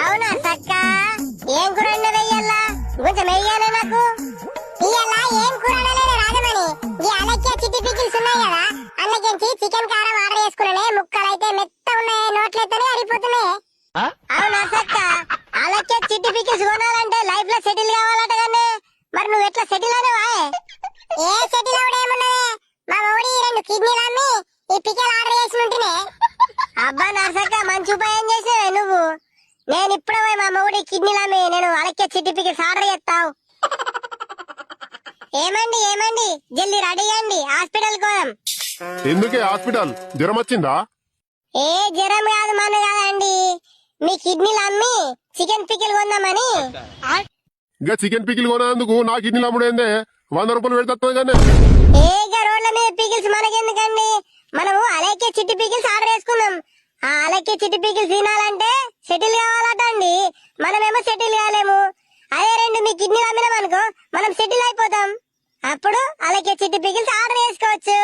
అవునా సక్క ఏం కూర వెయ్యాలా కొంచెం వెయ్యాలి నాకు ఇయ్యాలా ఏం కూర రాజమణి ఈ అలక్య చిట్టి పికిల్స్ ఉన్నాయి కదా అందులోంచి చికెన్ కారం ఆర్డర్ చేసుకున్నానే ముక్కలైతే మెత్త ఉన్నాయి నోట్లయితేనే అరిపోతున్నాయి అవునా సక్క అలక్య చిట్టి పికిల్స్ కొనాలంటే లైఫ్ లో సెటిల్ కావాలట కానీ మరి నువ్వు ఎట్లా సెటిల్ అయినవా ఏ సెటిల్ అవడేమున్నదే మా ఓడి 2 కిడ్నీలు అమ్మి ఈ పికిల్ ఆర్డర్ చేసి ఉంటేనే అబ్బా నర్సక్క మంచి ఉపాయం చేసావే నువ్వు నేను ఇప్పుడే పోయి మా మొగుడి కిడ్నీలమ్మి నేను అలక్కే చిట్టి పికిల్స్ ఆర్డర్ చేస్తావు ఏమండి జల్దీ రెడీ అయ్యండి హాస్పిటల్ కోదాం ఎందుకే హాస్పిటల్ జ్వరం వచ్చిందా? ఏ జ్వరం కాదు మన కాదండి మీ కిడ్నీలు అమ్మి చికెన్ పికిల్ కొందామని ఇంకా చికెన్ పికిల్ కొనేందుకు నా కిడ్నీలు అమ్ముడేందే 100 రూపాయలు పెడతాను కానీ ఏగా రోడ్ల మీద పికిల్స్ మనకెందుకండి మనము అలక్కే చిట్టి పికిల్స్ ఆర్డర్ చేసుకుందాం ఆ అలక్కే చిట్టి పికిల్స్ తినాలంటే సెటిల్ కావాలట అండి మనమేమో సెటిల్ కాలేము అదే 2 మీ కిడ్నీలు అమ్మినాం అనుకో మనం సెటిల్ అయిపోతాం అప్పుడు అలక్కే చిట్టి పికిల్స్ ఆర్డర్ చేసుకోవచ్చు